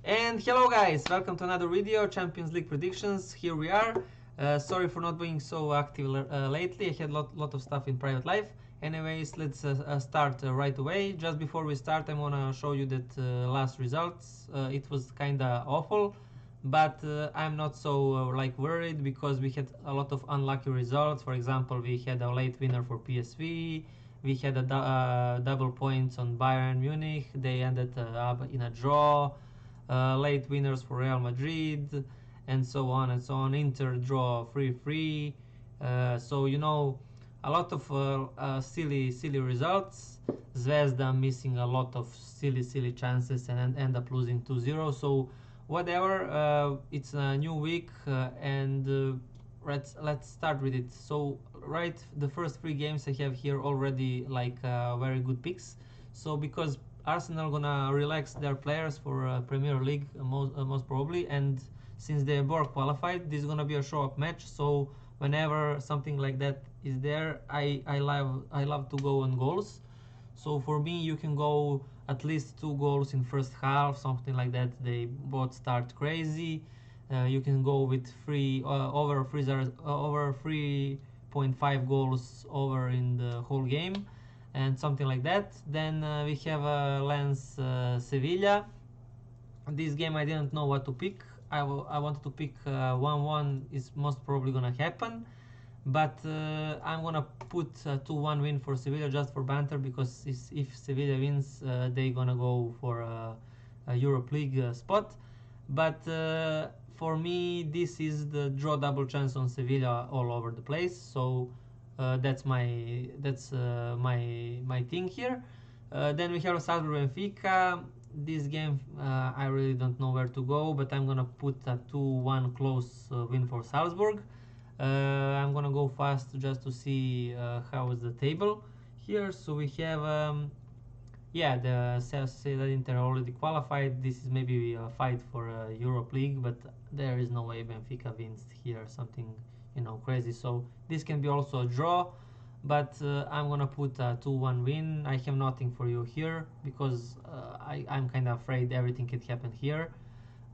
And hello guys, welcome to another video, Champions League predictions. Here we are. Sorry for not being so active lately. I had lot of stuff in private life. Anyways, let's start right away. Just before we start, I wanna show you that last results. It was kinda awful, but I'm not so worried because we had a lot of unlucky results. For example, we had a late winner for PSV. We had a double points on Bayern Munich. They ended up in a draw. Late winners for Real Madrid, and so on and so on. Inter draw 3-3. So a lot of silly results. Zvezda missing a lot of silly chances and end up losing 2-0. So whatever. It's a new week, and let's start with it. So the first three games I have here already very good picks. So because Arsenal gonna relax their players for Premier League most probably, and since they are both qualified, this is gonna be a show-up match. So whenever something like that is there, I love to go on goals. So for me, you can go at least 2 goals in first half, something like that. They both start crazy. You can go with over 3.5 goals over in the whole game, and something like that. Then we have Lens Sevilla. This game I didn't know what to pick. I wanted to pick 1-1 is most probably gonna happen, but I'm gonna put a 2-1 win for Sevilla just for banter, because if Sevilla wins, they gonna go for a Europe League spot. But for me, this is the draw double chance on Sevilla all over the place. So that's my thing here. Then we have Salzburg Benfica. This game I really don't know where to go, but I'm gonna put a 2-1 close win for Salzburg. I'm gonna go fast just to see how is the table here. So we have the Sociedad Inter already qualified. This is maybe a fight for a Europe League, but there is no way Benfica wins here, something crazy. So this can be also a draw, but I'm gonna put a 2-1 win. I have nothing for you here because I'm kind of afraid everything can happen here.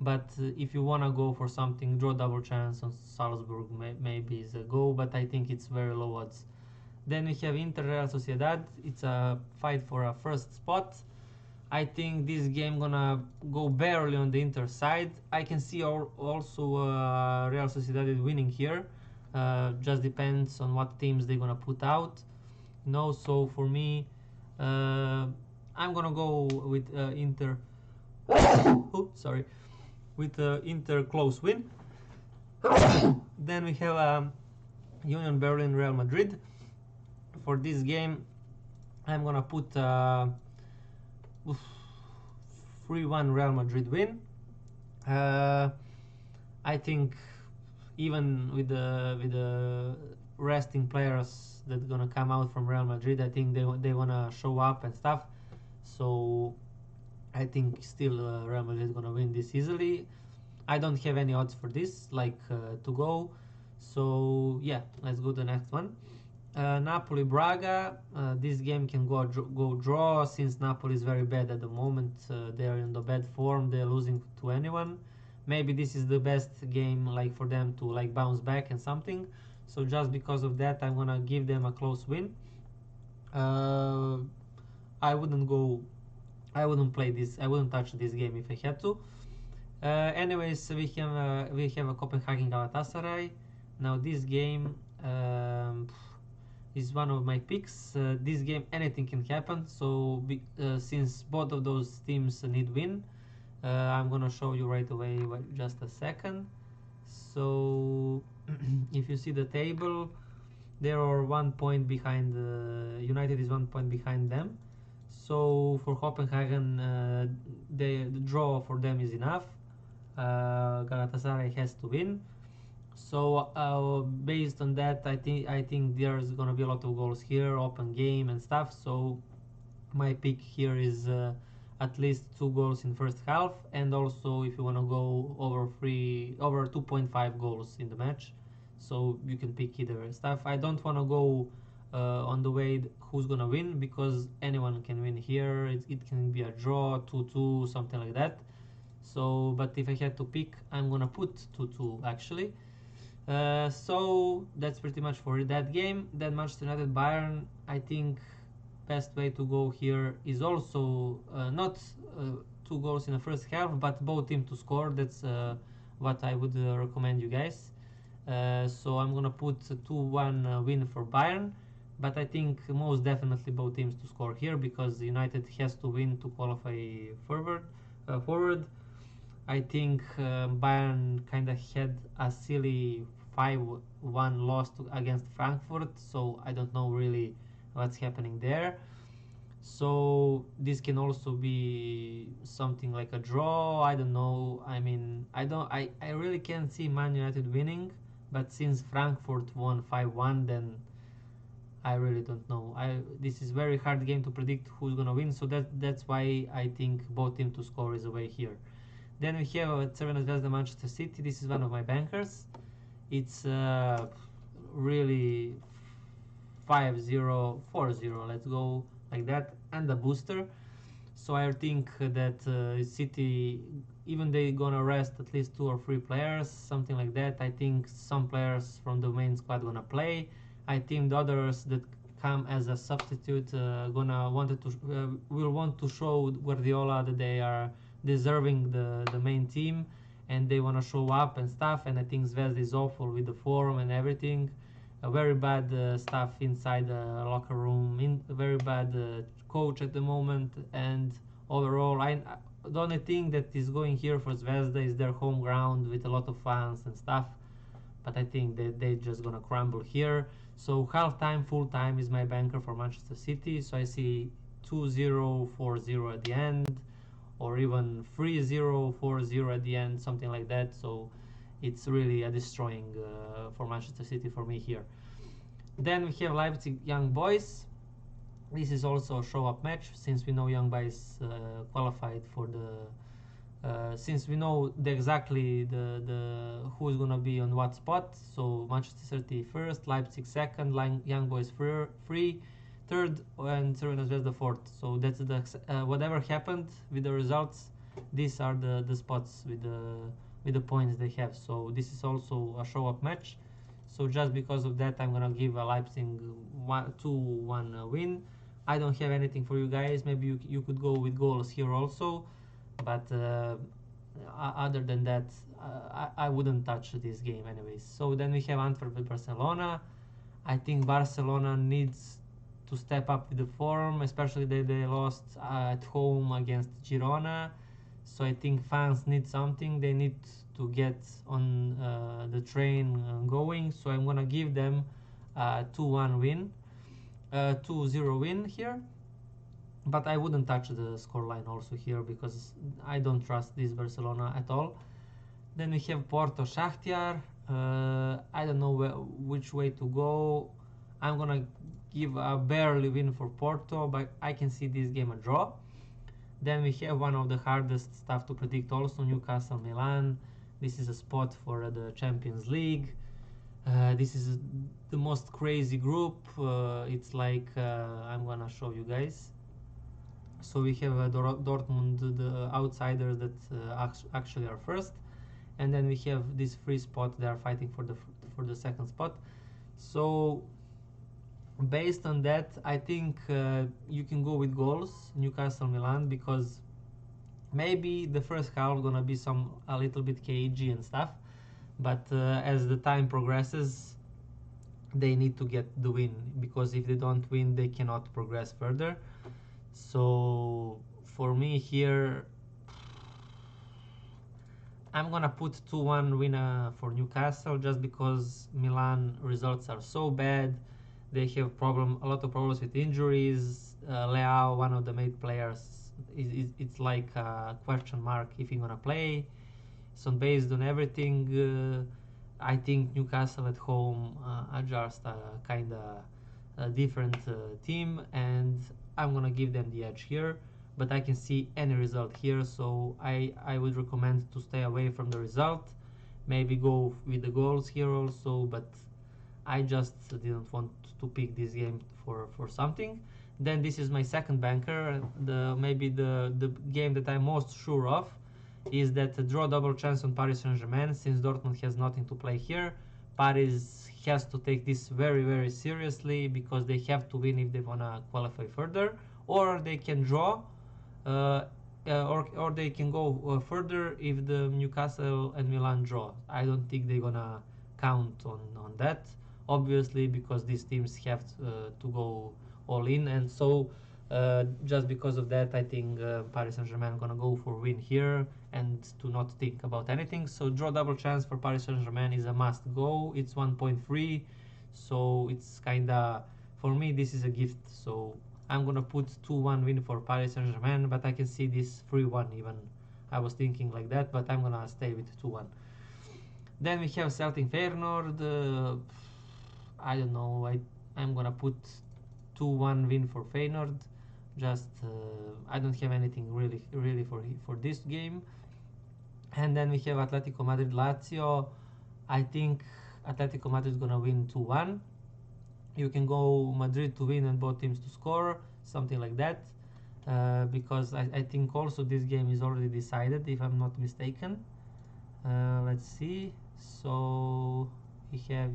But if you wanna go for something, draw double chance on Salzburg maybe is a go, but I think it's very low odds. Then we have Inter Real Sociedad. It's a fight for a first spot. I think this game gonna go barely on the Inter side. I can see also Real Sociedad is winning here. Just depends on what teams they're gonna put out. So for me, I'm gonna go with Inter. Oh, sorry, with Inter close win. Then we have Union Berlin Real Madrid. For this game, I'm gonna put 3-1 Real Madrid win. I think even with the resting players that gonna come out from Real Madrid, I think they wanna show up and stuff. So I think still Real Madrid is gonna win this easily. I don't have any odds for this to go. So yeah, let's go to the next one. Napoli Braga. This game can go draw, since Napoli is very bad at the moment. They are in the bad form. They're losing to anyone. Maybe this is the best game for them to bounce back and something. So just because of that, I'm gonna give them a close win. I wouldn't play this. I wouldn't touch this game if I had to. Anyways, we have a Copenhagen Galatasaray. Now this game is one of my picks. This game anything can happen. So since both of those teams need win, I'm gonna show you right away. Just a second. So if you see the table, they are 1 point behind. United is 1 point behind them. So for Copenhagen, the draw for them is enough. Galatasaray has to win. So based on that, I think there's gonna be a lot of goals here, open game and stuff. So my pick here is at least 2 goals in first half, and also if you wanna go over 2.5 goals in the match, so you can pick either stuff. I don't wanna go on the way who's gonna win, because anyone can win here. It can be a draw, 2-2, something like that. So, but if I had to pick, I'm gonna put 2-2 actually. So that's pretty much for that game. Then Manchester United Bayern, I think best way to go here is also not 2 goals in the first half, but both teams to score. That's what I would recommend you guys. So I'm gonna put a 2-1 win for Bayern, but I think most definitely both teams to score here because United has to win to qualify forward. I think Bayern kind of had a silly 5-1 loss against Frankfurt, so I don't know really what's happening there. So this can also be something like a draw. I don't know. I mean, I really can't see Man United winning, but since Frankfurt won 5-1, then I really don't know. This is very hard game to predict who's gonna win, so that's why I think both teams to score is away here. Then we have Crvena Zvezda Manchester City. This is one of my bankers. It's really 5-0, 4-0. Let's go like that, and a booster. So I think that City, even they gonna rest at least 2 or 3 players, something like that. I think some players from the main squad gonna play. I think the others that come as a substitute will want to show Guardiola that they are deserving the main team and they want to show up and stuff. And I think Zvezda is awful with the form and everything. Very bad stuff inside the locker room. Very bad coach at the moment. And overall, the only thing that is going here for Zvezda is their home ground with a lot of fans and stuff. But I think that they're just gonna crumble here. So half time, full time is my banker for Manchester City. So I see 2-0, 4-0 at the end, or even 3-0, 4-0 at the end, something like that. So it's really a destroying for Manchester City for me here. Then we have Leipzig Young Boys. This is also a show-up match since we know Young Boys qualified for the. Since we know exactly the who is gonna be on what spot, so Manchester City first, Leipzig second, Young Boys third, and Crvena Zvezda fourth. So that's the whatever happened with the results. These are the spots with the points they have. So this is also a show-up match. So just because of that, I'm gonna give a Leipzig 2-1 win. I don't have anything for you guys. Maybe you could go with goals here also, but other than that, I wouldn't touch this game anyways. So then we have Antwerp with Barcelona. I think Barcelona needs to step up with the form, especially they lost at home against Girona. So I think fans need something. They need to get on the train going. So I'm gonna give them 2-1 win, 2-0 win here. But I wouldn't touch the scoreline also here because I don't trust this Barcelona at all. Then we have Porto Shakhtar. I don't know which way to go. I'm gonna give a barely win for Porto, but I can see this game a draw. Then we have one of the hardest stuff to predict also, Newcastle Milan. This is a spot for the Champions League. This is the most crazy group. It's like I'm gonna show you guys. So we have Dortmund, the outsiders that actually are first, and then we have this free spot. They are fighting for the second spot. So based on that, I think you can go with goals, Newcastle Milan, because maybe the first half gonna be a little bit cagey and stuff, but as the time progresses, they need to get the win, because if they don't win, they cannot progress further. So for me here, I'm gonna put 2-1 win for Newcastle, just because Milan results are so bad. They have a lot of problems with injuries. Leao, one of the main players, it's like a question mark if he's gonna play. So based on everything, I think Newcastle at home are just a kind of different team, and I'm gonna give them the edge here. But I can see any result here, so I would recommend to stay away from the result. Maybe go with the goals here also, but I just didn't want to pick this game for something. Then this is my second banker, maybe the game that I'm most sure of. is that draw double chance on Paris Saint-Germain. Since Dortmund has nothing to play here, Paris has to take this very, very seriously, because they have to win if they wanna qualify further, or they can draw, or they can go further if the Newcastle and Milan draw. I don't think they're gonna count on that, obviously, because these teams have to go all in, and so just because of that, I think Paris Saint-Germain gonna go for win here and to not think about anything. So draw double chance for Paris Saint-Germain is a must go. It's 1.3, so it's kinda, for me, this is a gift. So I'm gonna put 2-1 win for Paris Saint-Germain, but I can see this 3-1 even. I was thinking like that, but I'm gonna stay with 2-1. Then we have Celtic Feyenoord. I don't know. I'm gonna put 2-1 win for Feyenoord. Just I don't have anything really for this game. And then we have Atletico Madrid Lazio. I think Atletico Madrid is gonna win 2-1. You can go Madrid to win and both teams to score, something like that. Because I think also this game is already decided, if I'm not mistaken. Let's see. So we have,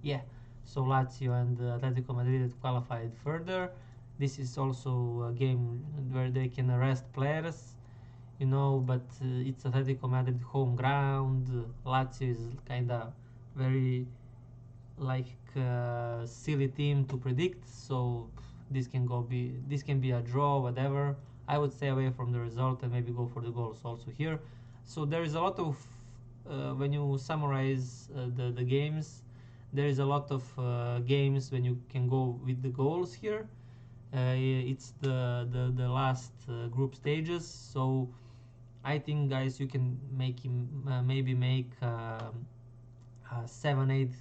yeah, so Lazio and Atletico Madrid qualified further. This is also a game where they can arrest players, you know, but it's Atletico Madrid home ground. Lazio is kind of very like silly team to predict, so this can be a draw, whatever. I would stay away from the result and maybe go for the goals also here. So there is a lot of when you summarize the games, there is a lot of games when you can go with the goals here. It's the last group stages, so I think, guys, you can make him maybe make 7-8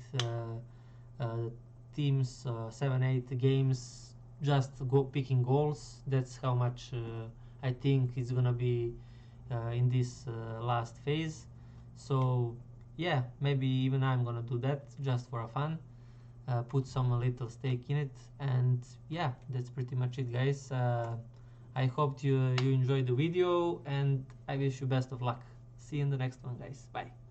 teams, 7-8 games, just go picking goals. That's how much I think it's gonna be in this last phase. So yeah, maybe even I'm gonna do that just for a fun. Put some little stake in it, and yeah, that's pretty much it, guys. I hope you enjoyed the video, and I wish you best of luck. See you in the next one, guys. Bye.